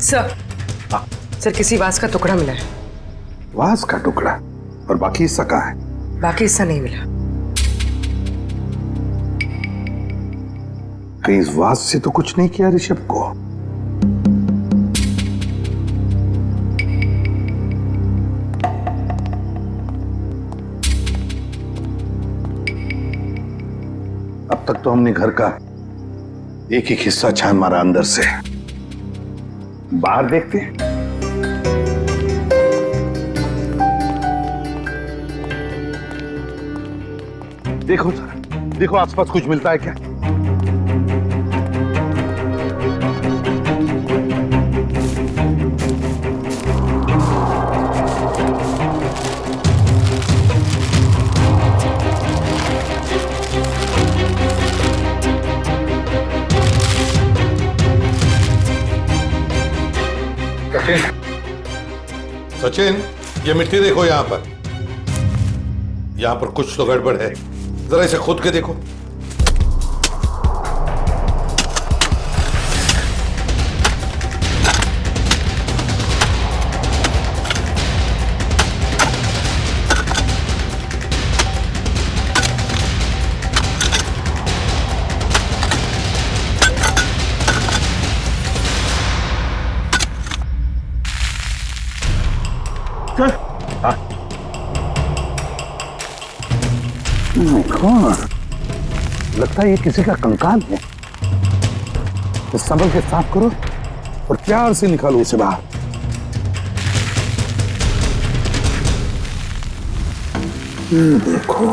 Sir, sir किसी वास का टुकड़ा मिला है। वास का टुकड़ा? और बाकी हिस्सा कहाँ है? बाकी हिस्सा नहीं मिला। कहीं इस वास से तो कुछ नहीं किया ऋषभ को? अब तक तो हमने घर का एक एक हिस्सा छान मारा अंदर से। बाहर देखते हैं। देखो सर, देखो आसपास कुछ मिलता है क्या? सचिन, ये मिट्टी देखो यहाँ पर कुछ तो गड़बड़ है। जरा इसे खोद के देखो। लगता है ये किसी का कंकाल है। तो संभल के साफ करो और प्यार से निकालो उसे बाहर। देखो,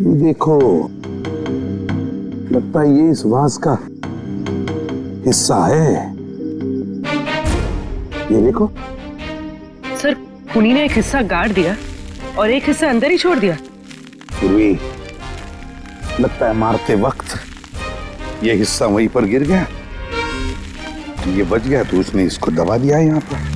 ये देखो, लगता है ये इस वास का हिस्सा है। ये देखो सर, कुनी ने एक हिस्सा गाड़ दिया और एक हिस्सा अंदर ही छोड़ दिया। पूर्वी, लगता है मारते वक्त ये हिस्सा वहीं पर गिर गया, ये बच गया तो उसने इसको दबा दिया यहाँ पर।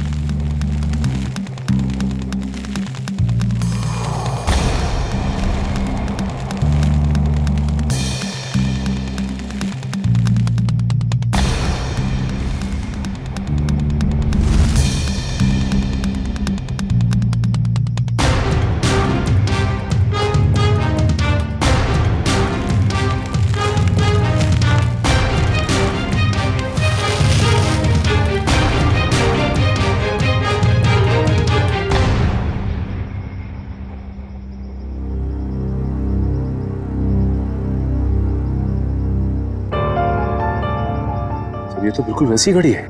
ये तो बिल्कुल वैसी घड़ी है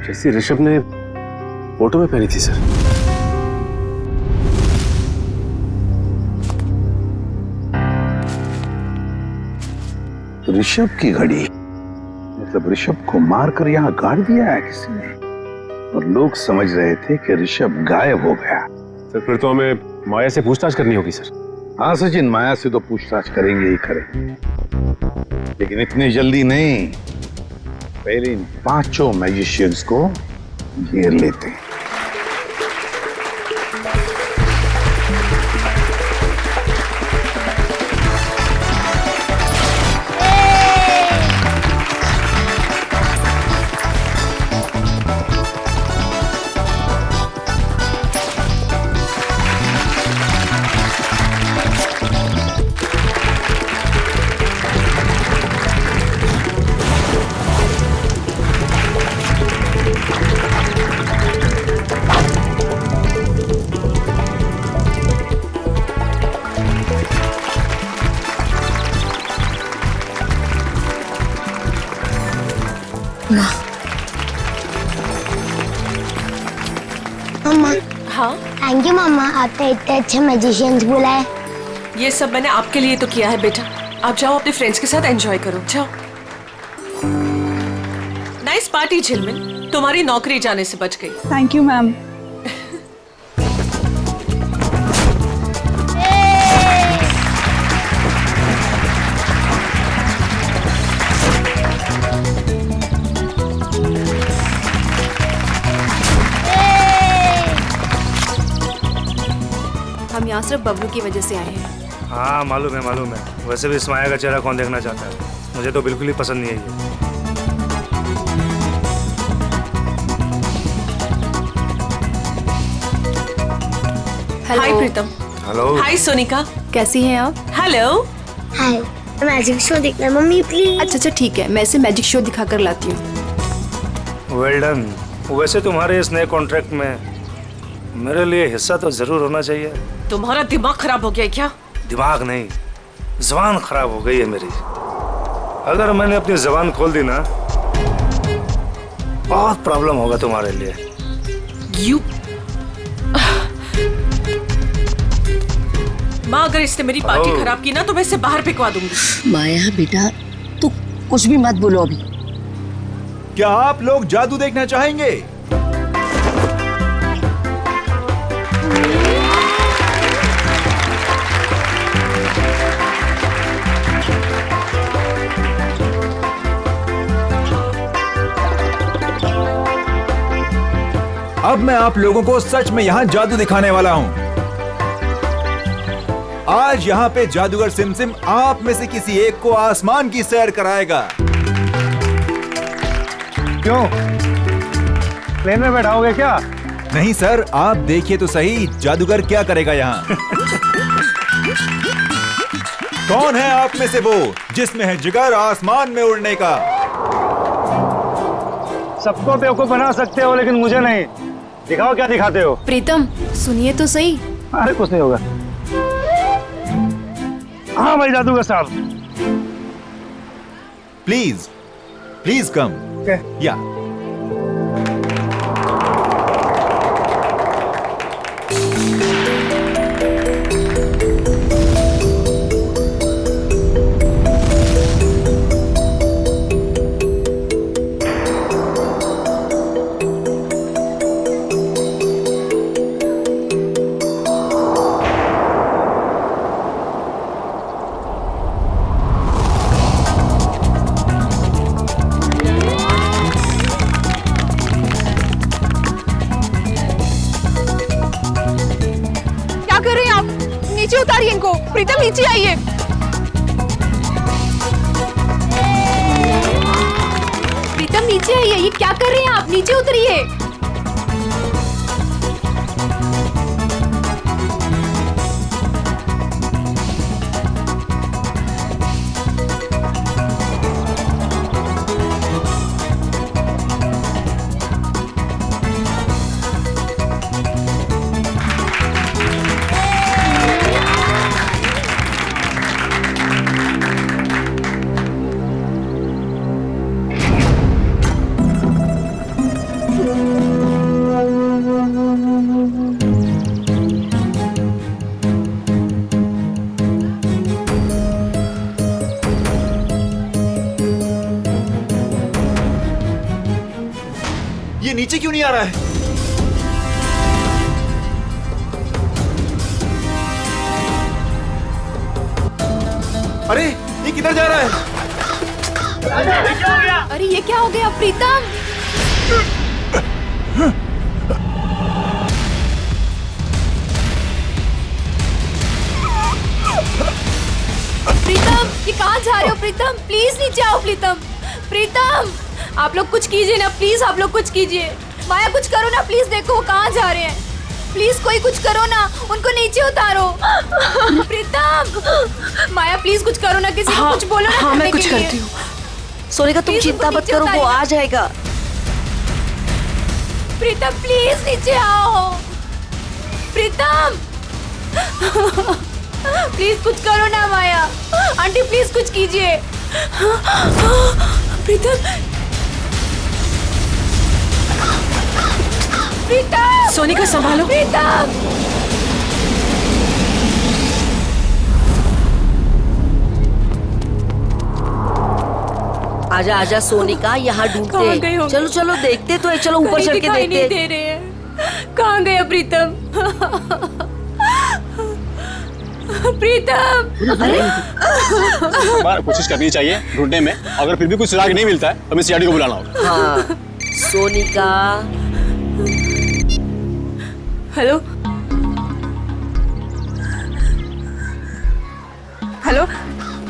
जैसी ऋषभ ने फोटो में पहनी थी सर। ऋषभ की घड़ी? मतलब ऋषभ को मारकर यहाँ गाड़ दिया है किसी ने, और लोग समझ रहे थे कि ऋषभ गायब हो गया। सर फिर तो हमें माया से पूछताछ करनी होगी सर। हाँ सचिन, माया से तो पूछताछ करेंगे ही करेंगे, लेकिन इतनी जल्दी नहीं। पहले इन पांचों मैजिशियंस को घेर लेते हैं। मम्मा। हाँ, थैंक यू मम्मा, आपने इतने अच्छे मैजिशियंस बुलाए। ये सब मैंने आपके लिए तो किया है बेटा। आप जाओ अपने फ्रेंड्स के साथ एंजॉय करो, जाओ। नाइस पार्टी झिलमिल, तुम्हारी नौकरी जाने से बच गई। Thank you ma'am. हम यहाँ सिर्फ बबलू की वजह से आए हैं। हाँ मालूम है। वैसे भी इस माया का चेहरा कौन देखना चाहता है। मुझे तो बिल्कुल ही पसंद नहीं है ये। हाय प्रीतम। हेलो। हाय सोनिका। कैसी हैं आप? हेलो। हाय, मैजिक शो देखना है मम्मी प्लीज। अच्छा ठीक है, मैं इसे मैजिक शो दिखा कर लाती हूँ। Well done. वैसे तुम्हारे इस नए कॉन्ट्रैक्ट में मेरे लिए हिस्सा तो जरूर होना चाहिए। तुम्हारा दिमाग खराब हो गया है क्या? दिमाग नहीं, जबान खराब हो गई है मेरी। अगर मैंने अपनी जबान खोल दी ना, बहुत प्रॉब्लम होगा तुम्हारे लिए। यू माँ, अगर इसने मेरी पार्टी खराब की ना तो मैं इसे बाहर फेंकवा दूंगी। माया बेटा, तू कुछ भी मत बोलो अभी। क्या आप लोग जादू देखना चाहेंगे? अब मैं आप लोगों को सच में यहाँ जादू दिखाने वाला हूँ। आज यहाँ पे जादूगर सिमसिम आप में से किसी एक को आसमान की सैर कराएगा। क्यों, प्लेन में बैठाओगे क्या? नहीं सर, आप देखिए तो सही जादूगर क्या करेगा यहाँ। कौन है आप में से वो जिसमें है जिगर आसमान में उड़ने का? सबको बेवकूफ बना सकते हो लेकिन मुझे नहीं। दिखाओ क्या दिखाते हो। प्रीतम सुनिए तो सही। अरे कुछ नहीं होगा। हाँ भाई जादूगर साहब। Please please come. या नीचे उतारिए इनको। प्रीतम नीचे आइए। प्रीतम नीचे आइए, ये क्या कर रहे हैं आप? नीचे उतरिए। ये नीचे क्यों नहीं आ रहा है? अरे ये किधर जा रहा है? अरे ये क्या हो गया प्रीतम? प्रीतम ये कहाँ जा रहे हो? प्रीतम प्लीज नीचे आओ। प्रीतम प्रीतम आप लोग कुछ कीजिए ना प्लीज। आप लोग कुछ कीजिए। माया कुछ करो ना प्लीज। देखो वो कहाँ जा रहे हैं। प्लीज कोई कुछ करो ना, उनको नीचे उतारो। प्रीतम माया प्लीज कुछ करो ना, किसी को कुछ बोलो ना। हाँ मैं कुछ करती हूँ। सोनिका तुम चिंता मत करो, वो आ जाएगा। प्रीतम प्लीज नीचे आओ। प्रीतम प्लीज कुछ करो ना। माया आंटी प्लीज कुछ कीजिए। प्रीतम प्रीतम सोनिका संभालो। प्रीतम आजा आजा सोनिका, यहाँ कहाँ गए ढूंढते। होंगे? चलो चलो देखते तो है। चलो ऊपर चढ़ के दिखाई नहीं देखते। दे रहे हैं। कहाँ गया प्रीतम? प्रीतम बार कोशिश करनी चाहिए ढूंढने में। अगर फिर भी कुछ सुराग नहीं मिलता है तो हमें सीआईडी को बुलाना होगा। हाँ सोनिका। हेलो हेलो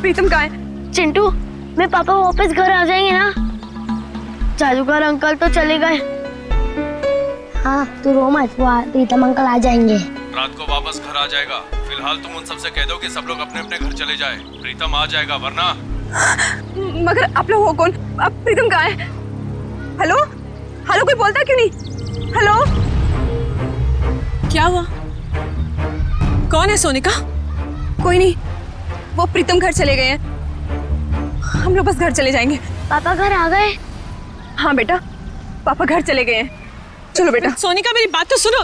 प्रीतम कहाँ है? चिंटू मैं पापा वापस घर आ जाएंगे ना? जादूगर अंकल तो चले गए। हाँ तू रो मत, वो प्रीतम अंकल आ जाएंगे। रात को वापस घर आ जाएगा। फिलहाल तुम उन सबसे कह दो कि सब लोग अपने अपने घर चले जाए। प्रीतम आ जाएगा, वरना। मगर आप लोग हो कौन? अब प्रीतम कहाँ है? हेलो हेलो, कोई बोलता क्यों नहीं? हेलो, क्या हुआ? कौन है सोनिका? कोई नहीं, वो प्रीतम घर चले गए हैं। हम लोग बस घर चले जाएंगे। पापा घर आ गए? हाँ बेटा, पापा घर चले गए हैं। चलो बेटा। सोनिका मेरी बात तो सुनो।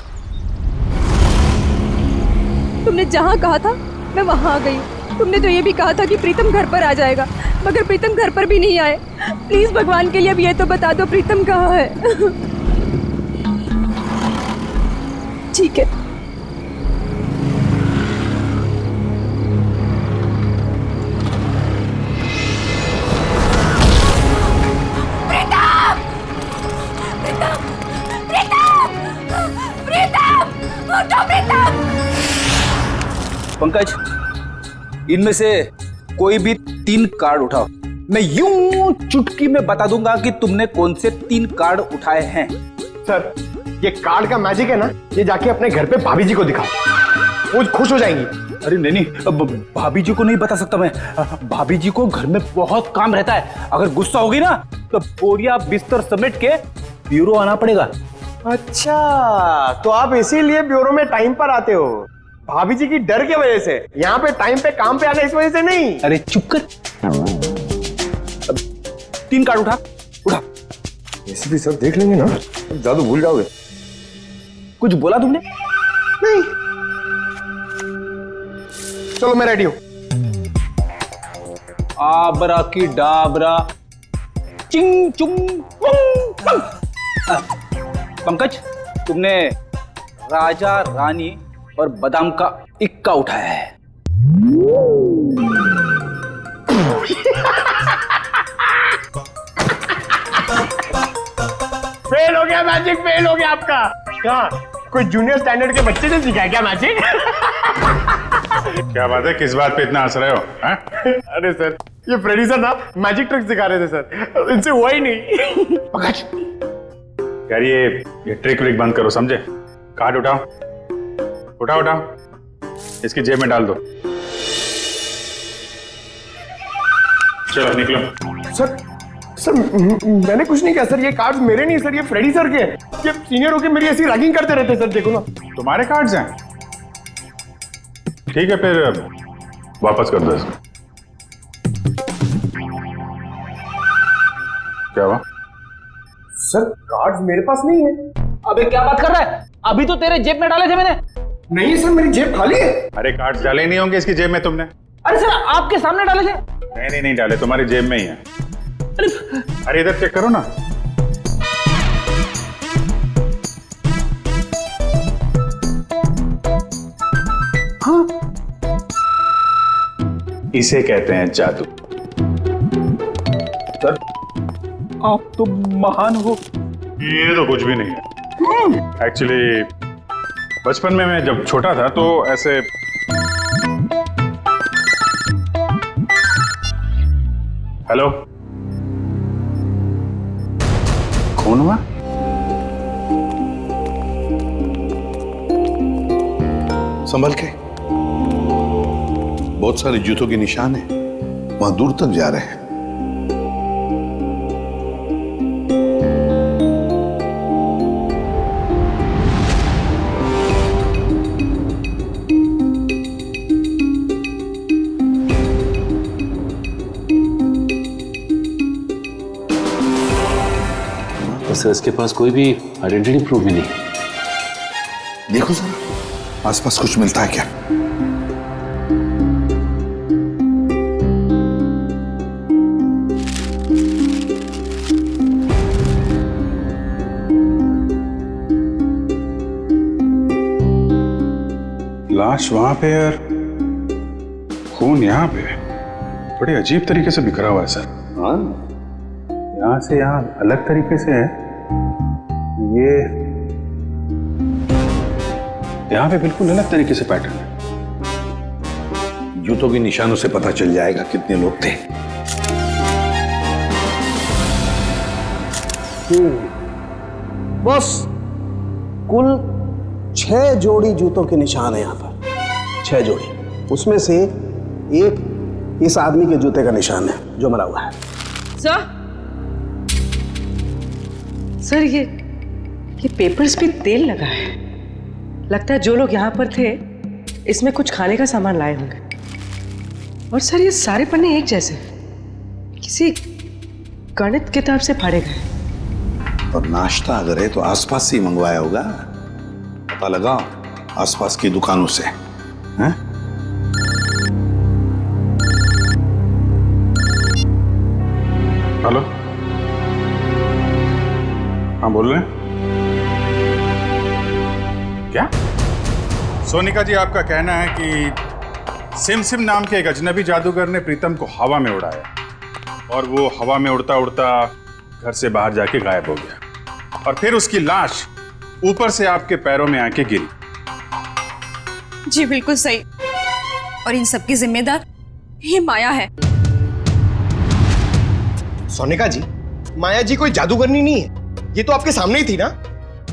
तुमने जहाँ कहा था मैं वहाँ आ गई। तुमने तो ये भी कहा था कि प्रीतम घर पर आ जाएगा, मगर प्रीतम घर पर भी नहीं आए। प्लीज भगवान के लिए अब ये तो बता दो प्रीतम कहाँ है। ठीक है। पंकज, इनमें से कोई भी 3 कार्ड उठाओ। मैं यूं चुटकी में बता दूंगा कि तुमने कौन से 3 कार्ड उठाए हैं। सर, ये कार्ड का मैजिक है ना, ये जाके अपने घर पे भाभी जी को दिखाओ, वो खुश हो जाएंगी। अरे नहीं, भाभी जी को नहीं बता सकता मैं। भाभी जी को घर में बहुत काम रहता है। अगर गुस्सा होगी ना तो बोरिया बिस्तर समेट के ब्यूरो आना पड़ेगा। अच्छा, तो आप इसीलिए ब्यूरो में टाइम पर आते हो, भाभी जी की डर की वजह से। यहाँ पे टाइम पे काम पे आना इस वजह से नहीं। अरे चुप कर। 3 कार्ड उठा। ऐसे भी सर देख लेंगे ना, जादू भूल जाओगे। कुछ बोला तुमने? नहीं। चलो मैं रेडी हूं। आबरा की डाबरा चिंग चुंग पंग। पंकज, तुमने राजा रानी और बादाम का इक्का उठाया है। फेल हो गया मैजिक, फेल हो गया आपका। क्या कोई जूनियर स्टैंडर्ड के बच्चे ने सीखा है क्या मैजिक? क्या बात है, किस बात पे इतना हंस रहे हो? अरे सर, ये फ्रेडी सर ना मैजिक ट्रिक सिखा रहे थे सर, इनसे हुआ ही नहीं। यार ये ट्रिक व्रिक बंद करो, समझे? कार्ड उठाओ, उठाओ, इसकी जेब में डाल दो। चलो निकलो। सर मैंने कुछ नहीं किया सर, ये कार्ड्स मेरे नहीं सर, ये फ्रेडी सर के हैं। ये सीनियर होके मेरी ऐसी रैगिंग करते रहते सर, देखो ना। तुम्हारे कार्ड्स हैं? ठीक है, फिर वापस कर दो इसको। क्या हुआ? सर कार्ड्स मेरे पास नहीं है। अबे क्या बात कर रहा है? अभी तो तेरे जेब में डाले थे मैंने। नहीं सर, मेरी जेब खाली है। अरे कार्ड्स डाले नहीं होंगे इसकी जेब में तुमने? अरे सर, आपके सामने डाले थे। नहीं डाले, तुम्हारी जेब में ही है। अरे इधर चेक करो ना। हाँ, इसे कहते हैं जादू। सर आप तो महान हो। ये तो कुछ भी नहीं है। एक्चुअली बचपन में मैं जब छोटा था तो ऐसे हेलो, कौन हुआ? संभल के, बहुत सारे जूतों के निशान हैं, वहां दूर तक जा रहे हैं। सर इसके पास कोई भी आइडेंटिटी प्रूफ भी नहीं। देखो सर, आसपास कुछ मिलता है क्या? लाश वहां पे और खून यहाँ पे, बड़े अजीब तरीके से बिखरा हुआ है सर। हाँ, यहाँ से यहाँ अलग तरीके से है, ये यहाँ पे बिल्कुल अलग तरीके से पैटर्न है। जूतों के निशानों से पता चल जाएगा कितने लोग थे। बस कुल 6 जोड़ी जूतों के निशान है यहाँ पर, 6 जोड़ी। उसमें से एक इस आदमी के जूते का निशान है जो मरा हुआ है। सर ये पेपर्स पे तेल लगा है। लगता है जो लोग यहाँ पर थे इसमें कुछ खाने का सामान लाए होंगे। और सर ये सारे पन्ने एक जैसे किसी गणित किताब से फाड़े गए। और नाश्ता अगर है तो आसपास से ही मंगवाया होगा, पता लगा आसपास की दुकानों से। हैं? हेलो, हाँ बोल रहे हैं? क्या? सोनिका जी, आपका कहना है कि सिम नाम के एक अजनबी जादूगर ने प्रीतम को हवा में उड़ाया और वो हवा में उड़ता उड़ता घर से बाहर जाके गायब हो गया और फिर उसकी लाश ऊपर से आपके पैरों में आके गिरी। जी बिल्कुल सही। और इन सब की जिम्मेदार ये माया है। सोनिका जी, माया जी कोई जादूगरनी नहीं है, ये तो आपके सामने ही थी ना।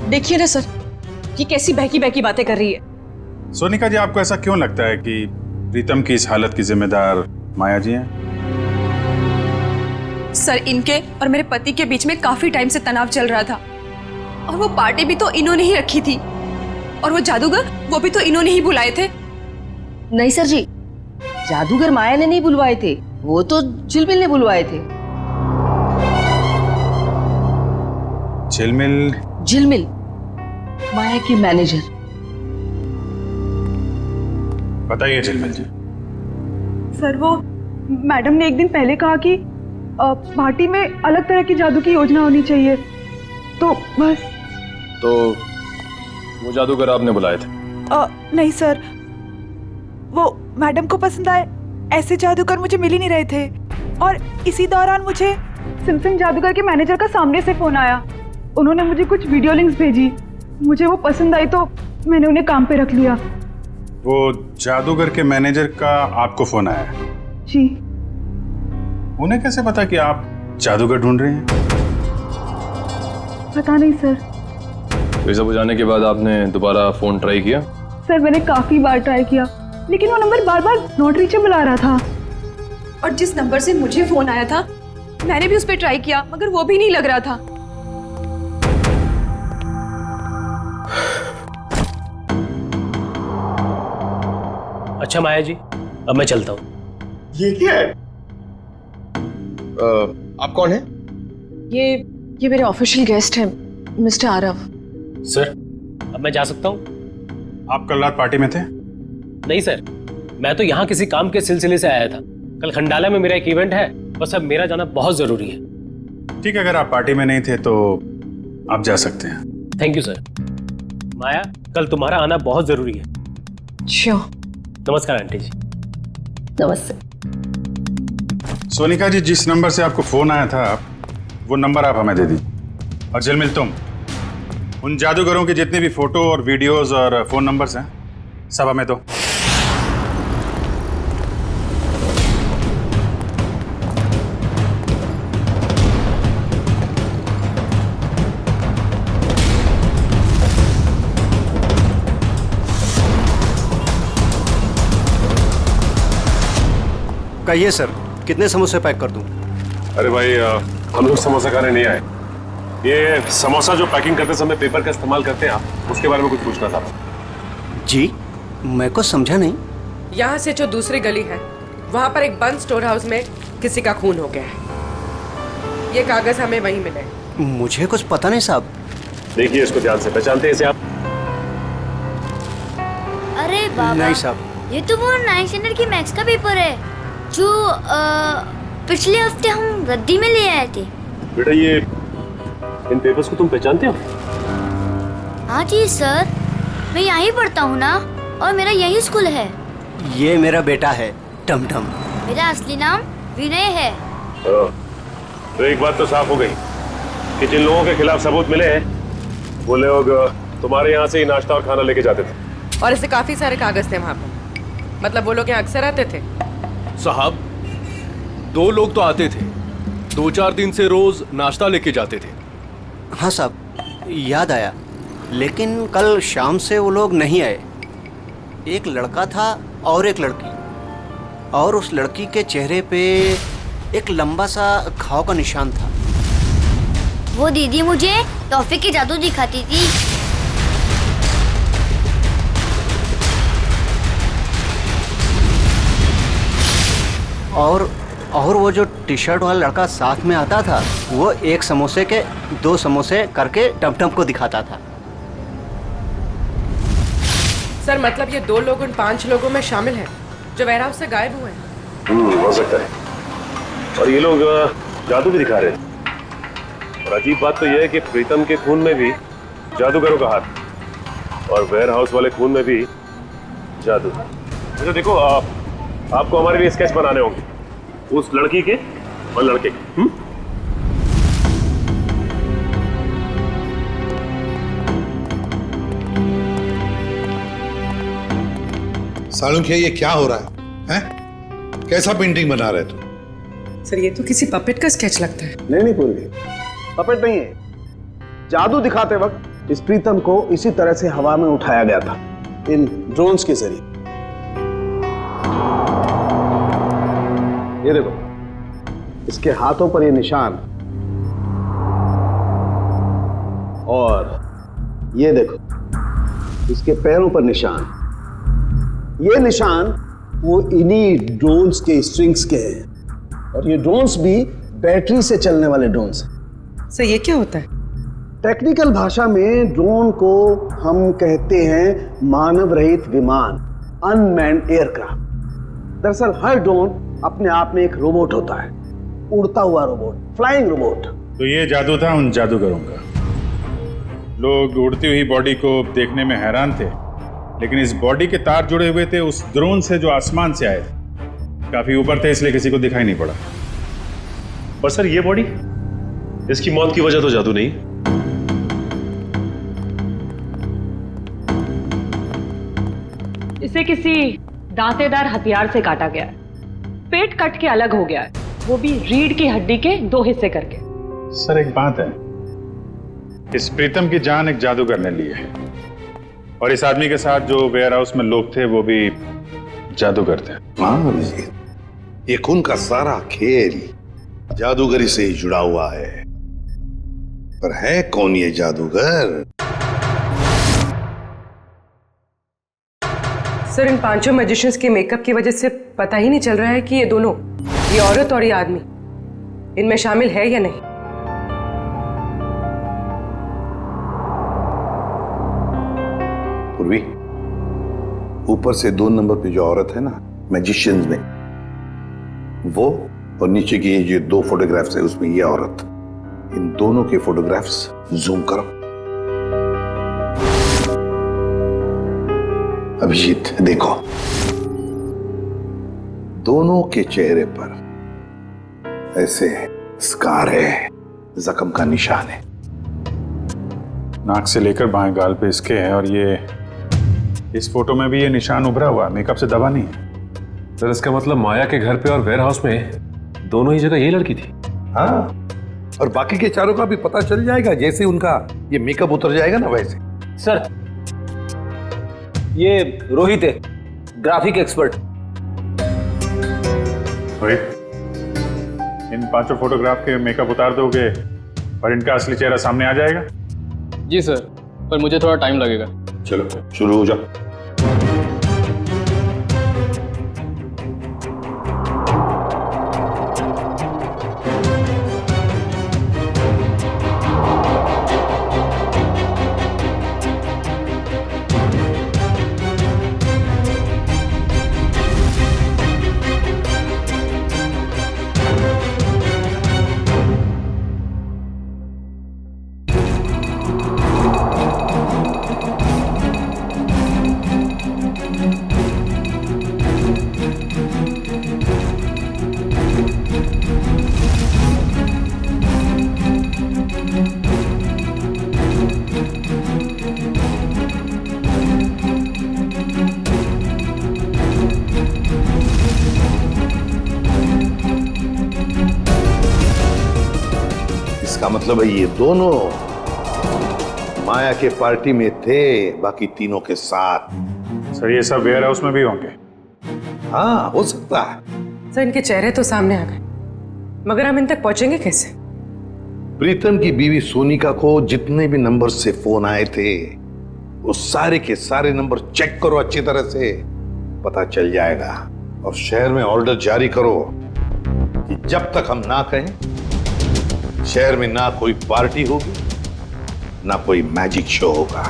देखिए ना सर, ये कैसी बहकी बहकी बातें कर रही है। सोनिका जी, आपको ऐसा क्यों लगता है कि प्रीतम की इस हालत की जिम्मेदार माया जी हैं? सर, इनके और मेरे पति के बीच में काफी टाइम से तनाव चल रहा था और वो पार्टी भी तो इन्होंने ही रखी थी और वो जादूगर वो भी तो इन्होंने ही बुलाए थे। नहीं सर जी, जादूगर माया ने नहीं बुलवाए थे, वो तो झिलमिल ने बुलवाए थे। झिलमिल माया की मैनेजर। बताइए झिलमिल जी। सर, वो मैडम ने एक दिन पहले कहा कि पार्टी में अलग तरह की जादू की योजना होनी चाहिए, तो बस। तो वो जादूगर आपने बुलाए थे? नहीं सर, वो मैडम को पसंद आए ऐसे जादूगर मुझे मिल ही नहीं रहे थे। और इसी दौरान मुझे सिम जादूगर के मैनेजर का सामने से फोन आया। उन्होंने मुझे कुछ वीडियो लिंक्स भेजी, मुझे वो पसंद आई तो मैंने उन्हें काम पे रख लिया। वो जादूगर के मैनेजर का आपको फोन आया? जी। उन्हें कैसे पता कि आप जादूगर ढूंढ रहे हैं? पता नहीं सर। ये सब हो जाने के बाद आपने दोबारा फोन ट्राई किया? सर, मैंने काफी बार ट्राई किया लेकिन वो नंबर बार बार नॉट रीचेबल आ रहा था। और जिस नंबर से मुझे फोन आया था मैंने भी उस पर ट्राई किया मगर वो भी नहीं लग रहा था। अच्छा माया जी, अब मैं चलता हूँ। ये क्या है? आप कौन है? ये मेरे ऑफिशियल गेस्ट हैं, मिस्टर आरव। सर, अब मैं जा सकता हूँ? आप कल रात पार्टी में थे? नहीं सर, मैं तो यहाँ किसी काम के सिलसिले से आया था। कल खंडाला में मेरा एक इवेंट है, बस अब मेरा जाना बहुत जरूरी है। ठीक है, अगर आप पार्टी में नहीं थे तो आप जा सकते हैं। Thank you sir. माया, कल तुम्हारा आना बहुत जरूरी है। श्योर। नमस्कार आंटी जी। नमस्ते। सोनिका जी, जिस नंबर से आपको फोन आया था वो नंबर आप हमें दे दीजिए। और झिलमिल, तुम उन जादूगरों के जितने भी फोटो और वीडियोस और फोन नंबर्स हैं सब हमें दो। कहिए सर, कितने समोसे पैक कर दूं? अरे भाई, हम लोग समोसा खाने नहीं आए। ये समोसा जो पैकिंग करते समय पेपर का इस्तेमाल करते हैं आप, उसके बारे में कुछ पूछना था। जी, मैं को समझा नहीं। यहाँ से जो दूसरी गली है वहाँ पर एक बंद स्टोर हाउस में किसी का खून हो गया है। ये कागज हमें वहीं मिले। मुझे कुछ पता नहीं साहब। देखिए इसको ध्यान से, पहचानते हैं इसे आप? अरे बाबा, नहीं साहब, ये तो वो 9th स्टैंडर्ड की मैथ्स का पेपर है जो पिछले हफ्ते हम रद्दी में ले आए थे। बेटा, ये इन पेपर्स को तुम पहचानते हो? हाँ जी सर, मैं यहीं पढ़ता हूँ ना और मेरा यही स्कूल है। ये मेरा बेटा है टमटम। मेरा असली नाम विनय है। तो एक बात तो साफ हो गई कि जिन लोगों के खिलाफ सबूत मिले हैं वो लोग तुम्हारे यहाँ से ही नाश्ता और खाना लेके जाते थे। और ऐसे काफी सारे कागज थे वहाँ पर। मतलब वो लोग यहाँ अक्सर आते थे? साहब, 2 लोग तो आते थे, 2-4 दिन से रोज नाश्ता लेके जाते थे। हाँ साहब, याद आया, लेकिन कल शाम से वो लोग नहीं आए। एक लड़का था और एक लड़की, और उस लड़की के चेहरे पे एक लंबा सा घाव का निशान था। वो दीदी मुझे तोहफे की जादू दिखाती थी। और वो जो टी शर्ट वाला लड़का साथ में आता था, वो एक समोसे के 2 समोसे करके टमटम को दिखाता था। सर मतलब ये 2 लोग उन 5 लोगों में शामिल हैं जो वेयरहाउस से गायब हुए हैं। हो सकता है। और ये लोग जादू भी दिखा रहे हैं। और अजीब बात तो यह है कि प्रीतम के खून में भी जादूगरों का हाथ, और वेयरहाउस वाले खून में भी जादू। तो देखो आपको हमारे लिए स्केच बनाने होंगे, उस लड़की के और लड़के के। सालुंखिया, ये क्या हो रहा है? हैं? कैसा पेंटिंग बना रहे तुम? सर ये तो किसी पपेट का स्केच लगता है। नहीं पूर्वी, पपेट नहीं है। जादू दिखाते वक्त इस प्रीतम को इसी तरह से हवा में उठाया गया था, इन ड्रोन्स के जरिए। ये देखो, इसके हाथों पर ये निशान, और ये देखो इसके पैरों पर निशान। ये निशान वो इन्हीं ड्रोन्स के स्ट्रिंग्स के हैं, और ये ड्रोन्स भी बैटरी से चलने वाले ड्रोन्स हैं। सर ये क्या होता है? टेक्निकल भाषा में ड्रोन को हम कहते हैं मानव रहित विमान, अनमैन्ड एयरक्राफ्ट। दरअसल हर ड्रोन अपने आप में एक रोबोट होता है, उड़ता हुआ रोबोट, फ्लाइंग रोबोट। तो ये जादू था उन जादूगरों का। लोग उड़ती हुई बॉडी को देखने में हैरान थे, लेकिन इस बॉडी के तार जुड़े हुए थे उस ड्रोन से जो आसमान से आए थे। काफी ऊपर थे, इसलिए किसी को दिखाई नहीं पड़ा। पर सर ये बॉडी, इसकी मौत की वजह तो जादू नहीं। इसे किसी दांतेदार हथियार से काटा गया है। पेट कट के अलग हो गया है, वो भी रीढ़ की हड्डी के 2 हिस्से करके। सर एक बात है, इस प्रीतम की जान एक जादूगर ने ली है, और इस आदमी के साथ जो वेयर हाउस में लोग थे वो भी जादूगर थे। हाँ, ये खून का सारा खेल जादूगरी से ही जुड़ा हुआ है। पर है कौन ये जादूगर? सर इन 5 मैजिशियंस के मेकअप की वजह से पता ही नहीं चल रहा है कि ये दोनों, ये औरत और ये आदमी, इनमें शामिल है या नहीं। पूर्वी, ऊपर से 2 नंबर पे जो औरत है ना मैजिशियंस में, वो, और नीचे की ये 2 फोटोग्राफ्स है उसमें ये औरत, इन दोनों के फोटोग्राफ्स जूम करो। अभिजीत देखो, दोनों के चेहरे पर ऐसे स्कार है, जख्म का निशान है। नाक से लेकर बाएं गाल पे इसके है, और ये इस फोटो में भी ये निशान उभरा हुआ, मेकअप से दबा नहीं है। सर इसका मतलब माया के घर पे और वेयर हाउस में दोनों ही जगह यही लड़की थी। हाँ, और बाकी के चारों का भी पता चल जाएगा जैसे उनका ये मेकअप उतर जाएगा ना वैसे। सर ये रोहित है, ग्राफिक एक्सपर्ट। रोहित, इन 5 फोटोग्राफ के मेकअप उतार दोगे और इनका असली चेहरा सामने आ जाएगा? जी सर, पर मुझे थोड़ा टाइम लगेगा। चलो शुरू हो जाओ। इसका मतलब है ये दोनों माया के पार्टी में थे, बाकी तीनों के साथ। सर ये सब वेयर हाउस में भी होंगे? हाँ, हो सकता है। सर इनके चेहरे तो सामने आ गए, मगर हम इन तक पहुंचेंगे कैसे? प्रीतम की बीवी सोनिका को जितने भी नंबर से फोन आए थे, वो सारे के सारे नंबर चेक करो अच्छी तरह से, पता चल जाएगा। और शहर में ऑर्डर जारी करो कि जब तक हम ना कहें, शहर में ना कोई पार्टी होगी, ना कोई मैजिक शो होगा।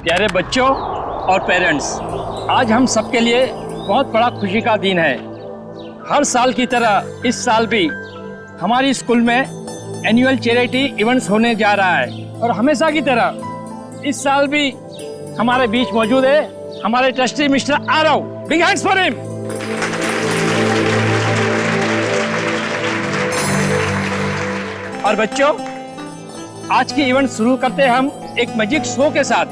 प्यारे बच्चों और पेरेंट्स, आज हम सबके लिए बहुत बड़ा खुशी का दिन है। हर साल की तरह इस साल भी हमारी स्कूल में एनुअल चैरिटी इवेंट्स होने जा रहा है, और हमेशा की तरह इस साल भी हमारे बीच मौजूद है हमारे trustee mister Aarav. Big hands for him. और बच्चों, आज की इवेंट शुरू करते हैं हम एक मैजिक शो के साथ।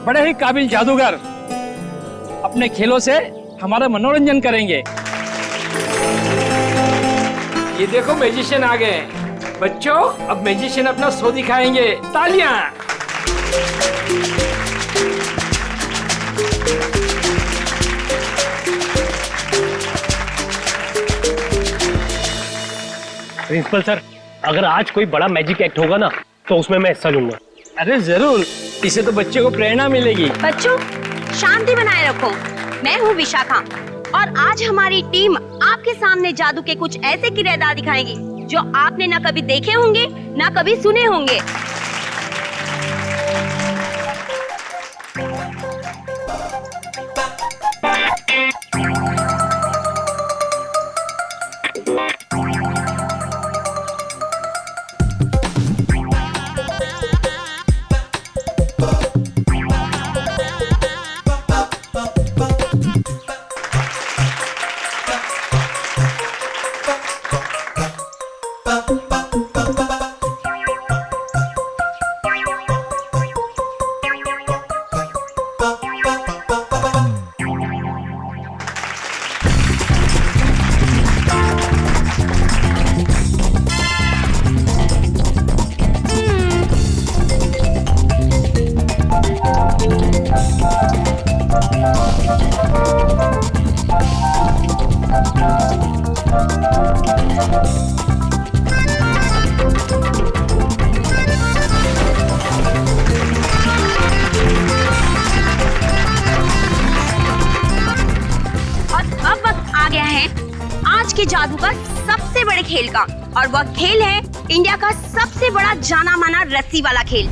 बड़े ही काबिल जादूगर अपने खेलों से हमारा मनोरंजन करेंगे। ये देखो मैजिशियन आ गए। बच्चों, अब मैजिशियन अपना शो दिखाएंगे। तालियां। प्रिंसिपल सर, अगर आज कोई बड़ा मैजिक एक्ट होगा ना, तो उसमें मैं हिस्सा लूंगा। अरे जरूर, इससे तो बच्चे को प्रेरणा मिलेगी। बच्चों, शांति बनाए रखो। मैं हूँ विशाखा, और आज हमारी टीम आपके सामने जादू के कुछ ऐसे किरदार दिखाएगी जो आपने ना कभी देखे होंगे, ना कभी सुने होंगे। जादू का सबसे बड़े खेल का, और वह खेल है इंडिया का सबसे बड़ा जाना माना रस्सी वाला खेल।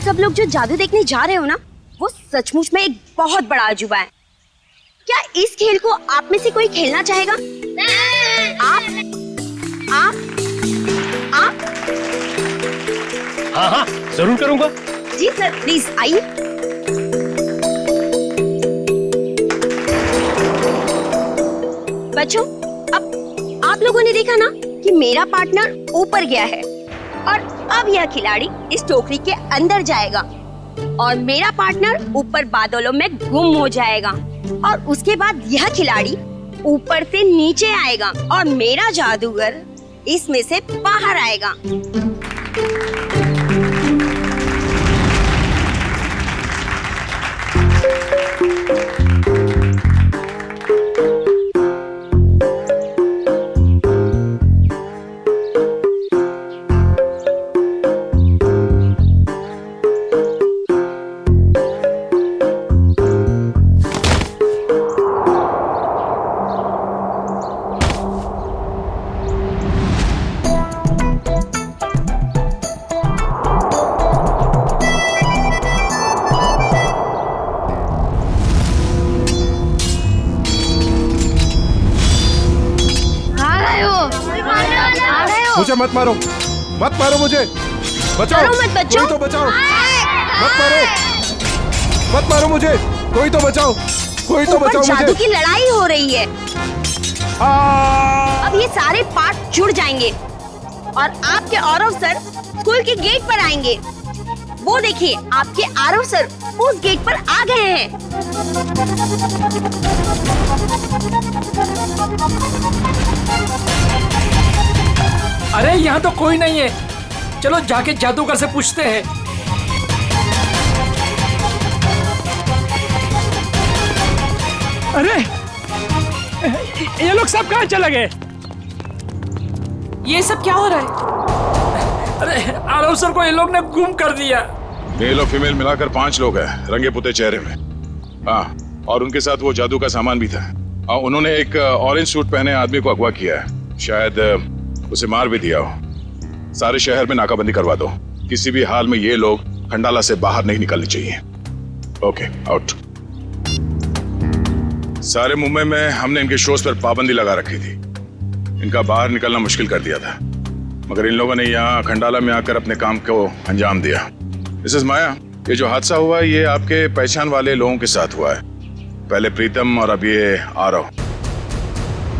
सब लोग जो जादू देखने जा रहे हो ना, वो सचमुच में एक बहुत बड़ा अजूबा है। क्या इस खेल को आप में से कोई खेलना चाहेगा? आप हाँ हाँ जरूर करूंगा। जी सर, प्लीज आइए। बच्चों, अब आप लोगों ने देखा ना कि मेरा पार्टनर ऊपर गया है और अब यह खिलाड़ी इस टोकरी के अंदर जाएगा और मेरा पार्टनर ऊपर बादलों में गुम हो जाएगा और उसके बाद यह खिलाड़ी ऊपर से नीचे आएगा और मेरा जादूगर इसमें से बाहर आएगा। मुझे मत मारो मुझे, बचाओ। मत बच्चों, कोई तो बचाओ। मत मारो मुझे, कोई तो बचाओ, कोई तो बचाओ मुझे। जादू की लड़ाई हो रही है। अब ये सारे पार्ट जुड़ जाएंगे और आपके आरव सर स्कूल के गेट पर आएंगे। वो देखिए, आपके आरव सर उस गेट पर आ गए हैं। अरे यहाँ तो कोई नहीं है, चलो जाके जादूगर से पूछते हैं। अरे ये लोग सब कहाँ चले गए? ये सब क्या हो रहा है? अरे आरव सर को ये लोग ने गुम कर दिया। मेल और फीमेल मिलाकर 5 लोग हैं, रंगे पुते चेहरे में। हाँ, और उनके साथ वो जादू का सामान भी था। उन्होंने एक ऑरेंज सूट पहने आदमी को अगवा किया है, शायद उसे मार भी दिया हो। सारे शहर में नाकाबंदी करवा दो, किसी भी हाल में ये लोग खंडाला से बाहर नहीं निकलने चाहिए। Okay, out. सारे मुंबई में हमने इनके शोज पर पाबंदी लगा रखी थी, इनका बाहर निकलना मुश्किल कर दिया था, मगर इन लोगों ने यहाँ खंडाला में आकर अपने काम को अंजाम दिया। मिसेस माया, ये जो हादसा हुआ है ये आपके पहचान वाले लोगों के साथ हुआ है, पहले प्रीतम और अब ये आरव।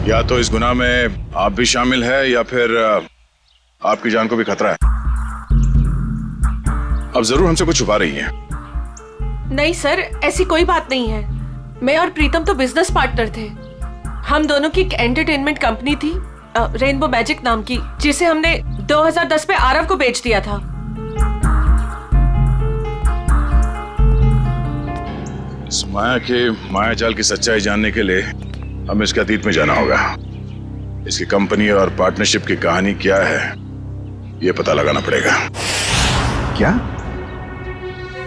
या तो इस गुनाह में आप भी शामिल है या फिर आपकी जान को भी खतरा है। अब जरूर हमसे कुछ छुपा रही है। नहीं सर, ऐसी कोई बात नहीं है। मैं और प्रीतम तो बिजनेस पार्टनर थे। हम दोनों की एक एंटरटेनमेंट कंपनी थी, रेनबो मैजिक नाम की, जिसे हमने 2010 में आरव को बेच दिया था। इस माया के माया जाल की सच्चाई जानने के लिए हमें इसके अतीत में जाना होगा। इसकी कंपनी और पार्टनरशिप की कहानी क्या है ये पता लगाना पड़ेगा। क्या?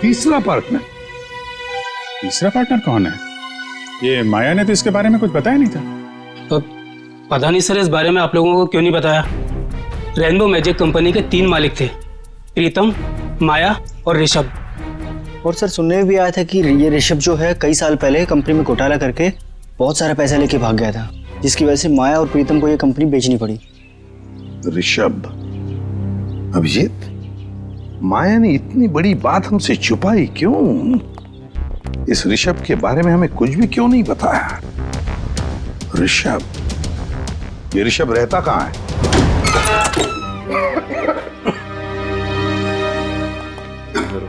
तीसरा पार्टनर? तीसरा पार्टनर कौन है? ये माया ने तो इसके बारे में कुछ बताया नहीं था। पता नहीं सर, इस बारे में आप लोगों को क्यों नहीं बताया। रेनबो मैजिक कंपनी के 3 मालिक थे, प्रीतम, माया और ऋषभ। और सर सुनने में भी आया था कि ये ऋषभ जो है कई साल पहले कंपनी में घोटाला करके बहुत सारा पैसा लेके भाग गया था, जिसकी वजह से माया और प्रीतम को ये कंपनी बेचनी पड़ी। ऋषभ, अभिजीत, माया ने इतनी बड़ी बात हमसे छुपाई क्यों? इस ऋषभ के बारे में हमें कुछ भी क्यों नहीं बताया? ऋषभ, ये ऋषभ रहता कहाँ है?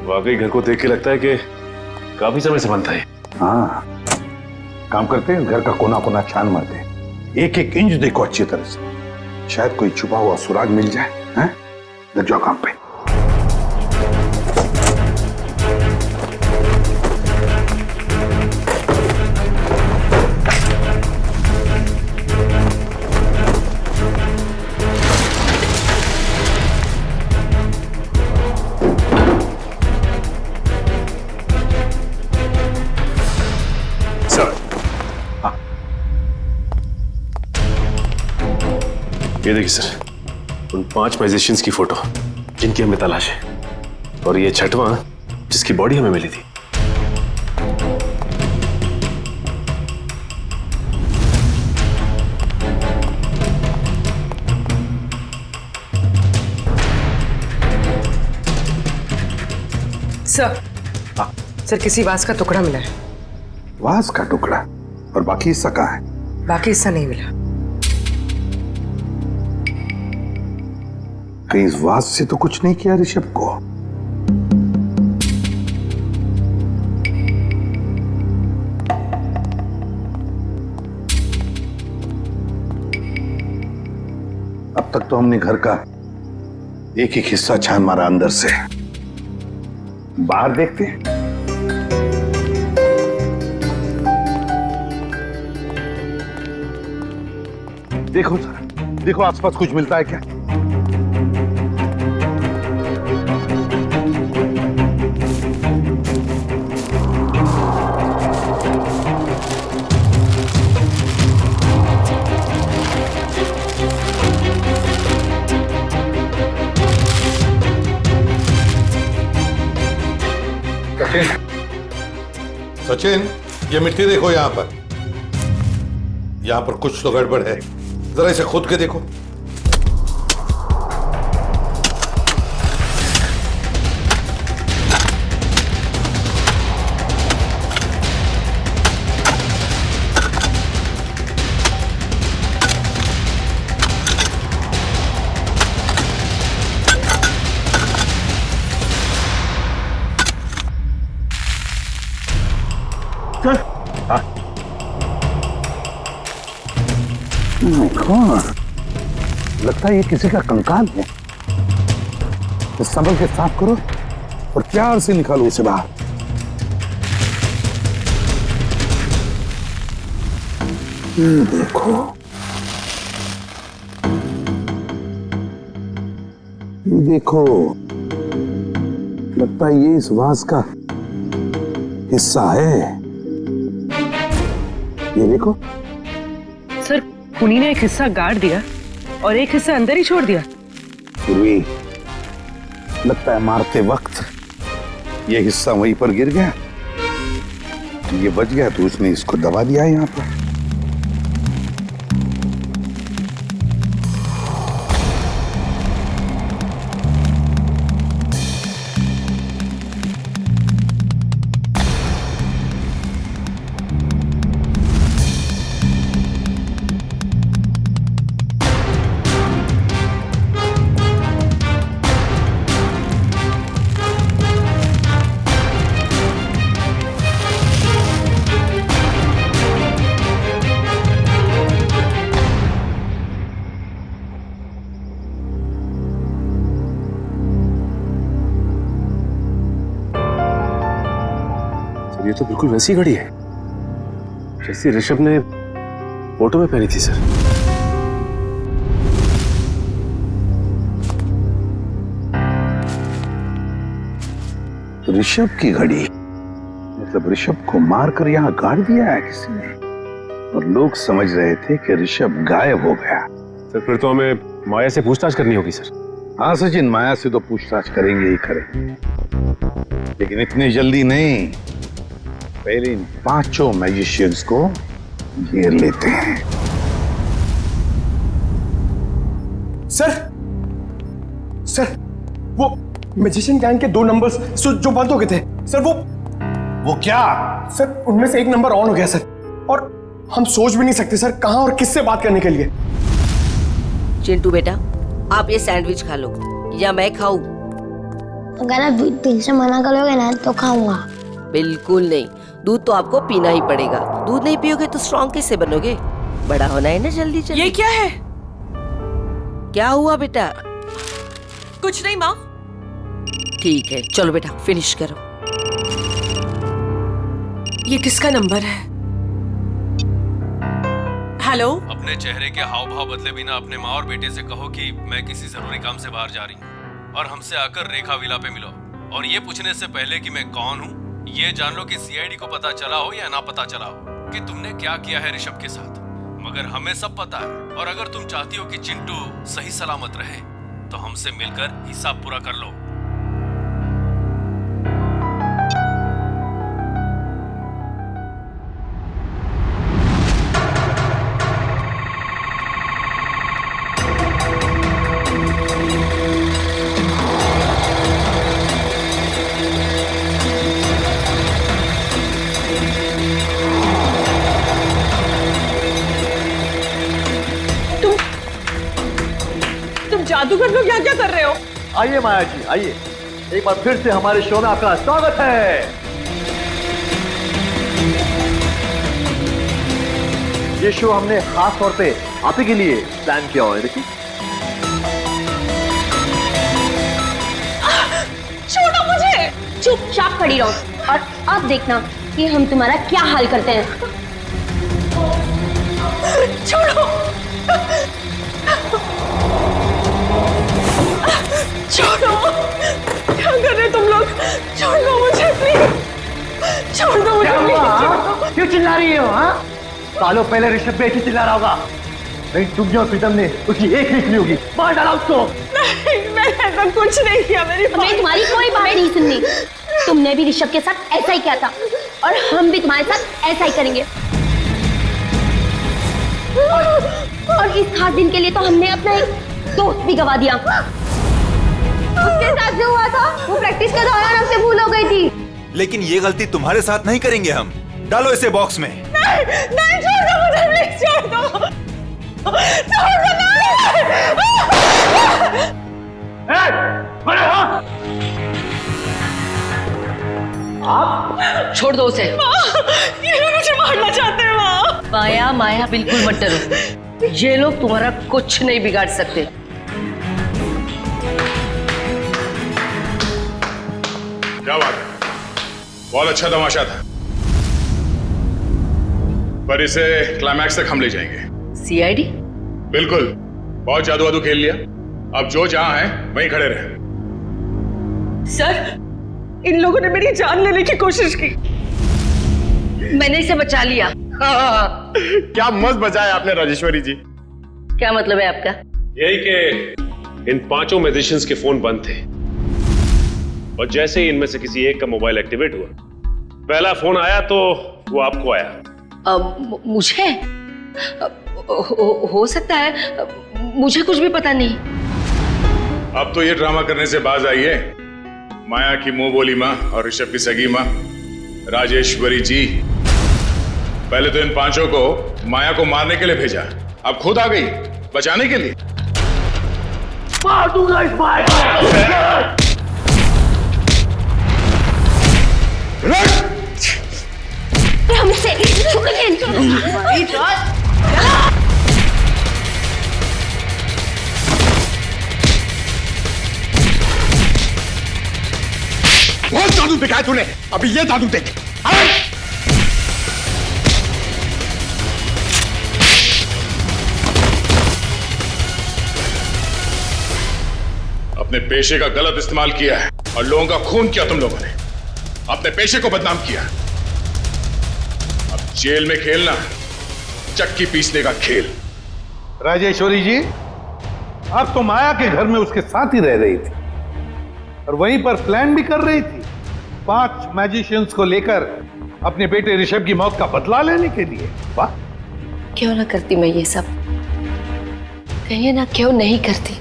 वाकई घर को देख के लगता है कि काफी समय से बनता है। हाँ, काम करते हैं, घर का कोना कोना छान मारते हैं, एक एक इंच देखो अच्छी तरह से, शायद कोई छुपा हुआ सुराग मिल जाए। हैं? लग जाओ काम पे। ये देखिए सर, उन 5 मैजिशियंस की फोटो जिनकी हमें तलाश है, और ये 6वां जिसकी बॉडी हमें मिली थी। सर, सर किसी वास का टुकड़ा मिला है। वास का टुकड़ा? और बाकी हिस्सा कहाँ है? बाकी हिस्सा नहीं मिला। कहीं इस वास से तो कुछ नहीं किया ऋषभ को? अब तक तो हमने घर का एक एक हिस्सा छान मारा अंदर से। बाहर देखते हैं। देखो जरा, देखो आसपास कुछ मिलता है क्या? सचिन, ये मिट्टी देखो यहाँ पर कुछ तो गड़बड़ है। जरा इसे खोद के देखो। लगता है ये किसी का कंकाल है। तो संभल के साफ करो और प्यार से निकालो उसे बाहर। देखो, ये देखो, लगता है ये इस वास का हिस्सा है। ये देखो सर, खूनी ने एक हिस्सा गाड़ दिया और एक हिस्सा अंदर ही छोड़ दिया। पूर्वी, लगता है मारते वक्त ये हिस्सा वहीं पर गिर गया, ये बच गया तो उसने इसको दबा दिया है यहाँ पर। ये तो बिल्कुल वैसी घड़ी है जैसी ऋषभ ने फोटो में पहनी थी सर। ऋषभ की घड़ी? मतलब ऋषभ को मारकर यहाँ गाड़ दिया है किसी ने, और लोग समझ रहे थे कि ऋषभ गायब हो गया। सर फिर तो हमें माया से पूछताछ करनी होगी सर। हाँ सचिन, माया से तो पूछताछ करेंगे ही करेंगे, लेकिन इतनी जल्दी नहीं। पहले इन 5 मैजिशियंस को घेर लेते हैं। सर, वो मैजिशियन गैंग के 2 नंबर्स जो बंद हो गए थे सर, वो क्या? सर उनमें से एक नंबर ऑन हो गया सर, और हम सोच भी नहीं सकते सर कहां और किससे बात करने के लिए। चिंटू बेटा, आप ये सैंडविच खा लो या मैं खाऊं? अगर आप दिल से मना करोगे ना तो खाऊंगा। बिल्कुल नहीं, दूध तो आपको पीना ही पड़ेगा। दूध नहीं पियोगे तो स्ट्रॉन्ग कैसे बनोगे? बड़ा होना है ना जल्दी जल्दी। ये क्या है? क्या हुआ बेटा? कुछ नहीं माँ। ठीक है, चलो बेटा फिनिश करो। ये किसका नंबर है? हेलो? अपने चेहरे के हाव भाव बदले बिना अपने माँ और बेटे से कहो कि मैं किसी जरूरी काम से बाहर जा रही हूँ और हमसे आकर रेखा विला पे मिलो। और ये पूछने से पहले कि मैं कौन हूँ, ये जान लो कि सीआईडी को पता चला हो या ना पता चला हो कि तुमने क्या किया है ऋषभ के साथ, मगर हमें सब पता है। और अगर तुम चाहती हो कि चिंटू सही सलामत रहे तो हमसे मिलकर हिसाब पूरा कर लो। जादूगर लोग यहाँ क्या कर रहे हो? आइए माया जी, आइए। एक बार फिर से हमारे शो में आपका स्वागत है। ये शो हमने खास तौर पे आप ही के लिए प्लान किया हुआ है। देखिए, छोड़ो मुझे। चुपचाप खड़ी रहो और अब देखना कि हम तुम्हारा क्या हाल करते हैं। छोड़ो, छोड़ो, क्या कर रहे हो तुम लोग? छोड़ दो मुझे प्लीज, छोड़ दो मुझे प्लीज। क्यों चिल्ला रही हो? हाँ, सालों पहले ऋषभ भी ऐसे चिल्ला रहा होगा। नहीं, तुम और प्रीतम ने उसकी एक नहीं सुनी होगी। मार डाला उसको। नहीं, मैंने ऐसा कुछ नहीं किया। मेरी हमें तुम्हारी कोई बात नहीं सुननी। तुमने भी ऋषभ के साथ ऐसा ही किया था और हम भी तुम्हारे साथ ऐसा ही करेंगे। और इस खास दिन के लिए तो हमने अपना एक दोस्त भी गवा दिया। उसके साथ जो हुआ था वो प्रैक्टिस के दौरान हमसे भूल हो गई थी। लेकिन ये गलती तुम्हारे साथ नहीं करेंगे हम। डालो इसे बॉक्स में। नहीं, नहीं, छोड़ दो मुझे प्लीज, छोड़ दो, छोड़ दो। आप छोड़ दो उसे। ये लोग मुझे मारना चाहते हैं। माँ, माया माया बिल्कुल मत डरो, ये लोग तुम्हारा कुछ नहीं बिगाड़ सकते। क्या बात है, बहुत अच्छा तमाशा था, पर इसे क्लाइमैक्स तक हम ले जाएंगे। सीआईडी? बिल्कुल, बहुत जादू वादू खेल लिया, अब जो जहां है वहीं खड़े रहे। सर, इन लोगों ने मेरी जान लेने की कोशिश की। मैंने इसे बचा लिया। क्या मस्त बचाया आपने राजेश्वरी जी। क्या मतलब है आपका? यही कि इन पांचों मैजिशियंस के फोन बंद थे और जैसे ही इनमें से किसी एक का मोबाइल एक्टिवेट हुआ, पहला फोन आया तो वो आपको आया। मुझे हो सकता है, मुझे कुछ भी पता नहीं। अब तो ये ड्रामा करने से बाज आइए। माया की मुंह बोली माँ और ऋषभ की सगी माँ राजेश्वरी जी, पहले तो इन पांचों को माया को मारने के लिए भेजा, अब खुद आ गई बचाने के लिए। मार दूंगा इस माया को। हमसे बहुत जादू दिखाया तूने, अभी ये जादू देख। अपने पेशे का गलत इस्तेमाल किया है और लोगों का खून किया तुम लोगों ने, अपने पेशे को बदनाम किया। अब जेल में खेलना चक्की पीसने का खेल। राजेश्वरी जी, आप तो माया के घर में उसके साथ ही रह रही थी और वहीं पर प्लान भी कर रही थी 5 मैजिशियंस को लेकर अपने बेटे ऋषभ की मौत का बदला लेने के लिए। वाह, क्यों ना करती मैं ये सब, कहिए ना क्यों नहीं करती।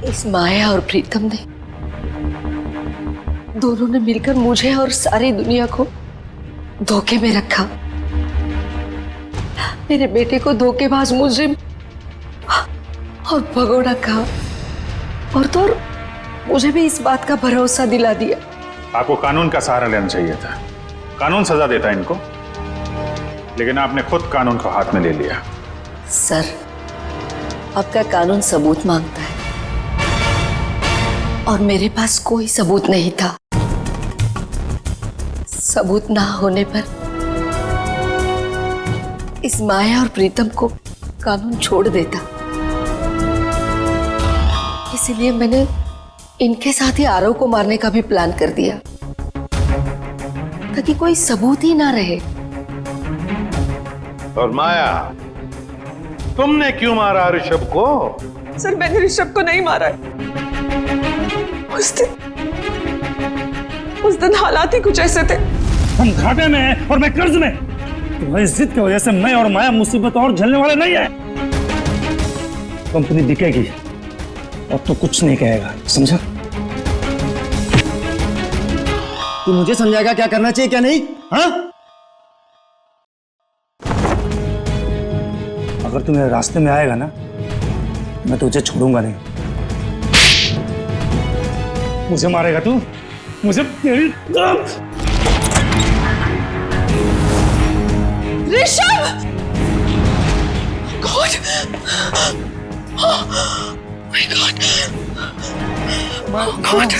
इस माया और प्रीतम ने दोनों ने मिलकर मुझे और सारी दुनिया को धोखे में रखा। मेरे बेटे को धोखेबाज मुजरिम और भगोड़ा कहा और तो मुझे भी इस बात का भरोसा दिला दिया। आपको कानून का सहारा लेना चाहिए था, कानून सजा देता इनको, लेकिन आपने खुद कानून को हाथ में ले लिया। सर, आपका कानून सबूत मांगता है और मेरे पास कोई सबूत नहीं था। सबूत ना होने पर इस माया और प्रीतम को कानून छोड़ देता। इसलिए मैंने इनके साथ ही आरव को मारने का भी प्लान कर दिया ताकि कोई सबूत ही ना रहे। और माया, तुमने क्यों मारा ऋषभ को? सर, मैंने ऋषभ को नहीं मारा है। उस दिन हालात ही कुछ ऐसे थे। हम घाटे में हैं और मैं कर्ज में। तुम्हारी जिद की वजह से मैं और माया मुसीबत और झेलने वाले नहीं है। कंपनी बिकेगी, अब तो कुछ नहीं कहेगा, समझा? तू मुझे समझाएगा क्या करना चाहिए क्या नहीं? हाँ, अगर तू मेरे रास्ते में आएगा ना, मैं तुझे छोड़ूंगा नहीं। मुझे मारेगा तू? मुझे तेरी Rishabh! God! Oh my God! God!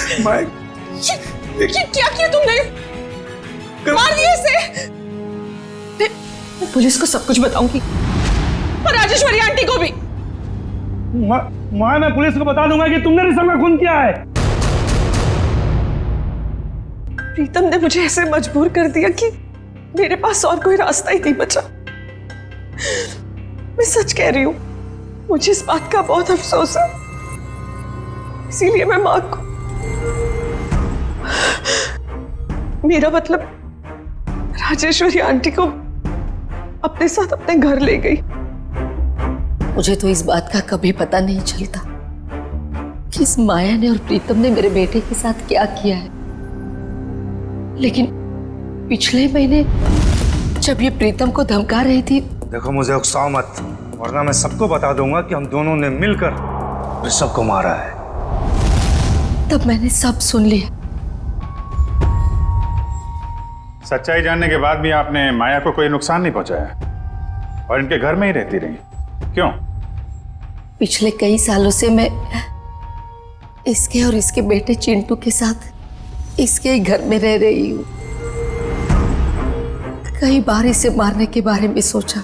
ये क्या किया तुमने? मार दिया इसे? मैं पुलिस को सब कुछ बताऊंगी और राजेश्वरी आंटी को भी। मैं पुलिस को बता दूंगा कि तुमने ऋषभ का खून किया है। प्रीतम ने मुझे ऐसे मजबूर कर दिया कि मेरे पास और कोई रास्ता ही नहीं बचा। मैं सच कह रही हूं, मुझे इस बात का बहुत अफसोस है। इसीलिए मैं मां को, मेरा मतलब राजेश्वरी आंटी को अपने साथ अपने घर ले गई। मुझे तो इस बात का कभी पता नहीं चलता कि इस माया ने और प्रीतम ने मेरे बेटे के साथ क्या किया है। लेकिन पिछले महीने जब ये प्रीतम को धमका रही थी। देखो मुझे उकसाओ मत, वरना मैं सबको बता दूंगा कि हम दोनों ने मिलकर ऋषभ को मारा है। तब मैंने सब सुन लिया। सच्चाई जानने के बाद भी आपने माया को कोई नुकसान नहीं पहुंचाया और इनके घर में ही रहती रही, क्यों? पिछले कई सालों से मैं इसके और इसके बेटे चिंटू के साथ इसके ही घर में रह रही हूँ। कई बार इसे मारने के बारे में सोचा,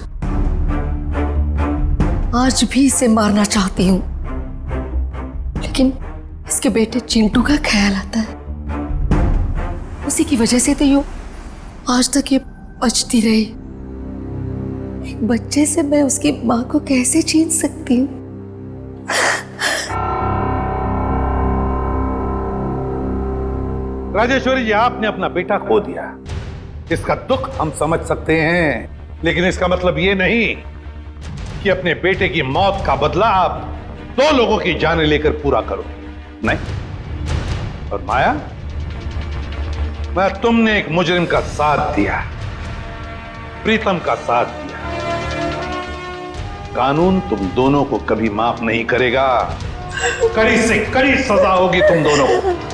आज भी इसे मारना चाहती हूँ, लेकिन इसके बेटे चिंटू का ख्याल आता है। उसी की वजह से तो यूं आज तक ये बचती रही। एक बच्चे से मैं उसकी माँ को कैसे छीन सकती हूँ? राजेश्वरी जी, आपने अपना बेटा खो दिया, इसका दुख हम समझ सकते हैं, लेकिन इसका मतलब ये नहीं कि अपने बेटे की मौत का बदला आप दो लोगों की जानें लेकर पूरा करो। नहीं। और माया, मैं तुमने एक मुजरिम का साथ दिया, प्रीतम का साथ दिया। कानून तुम दोनों को कभी माफ नहीं करेगा। कड़ी से कड़ी सजा होगी तुम दोनों को।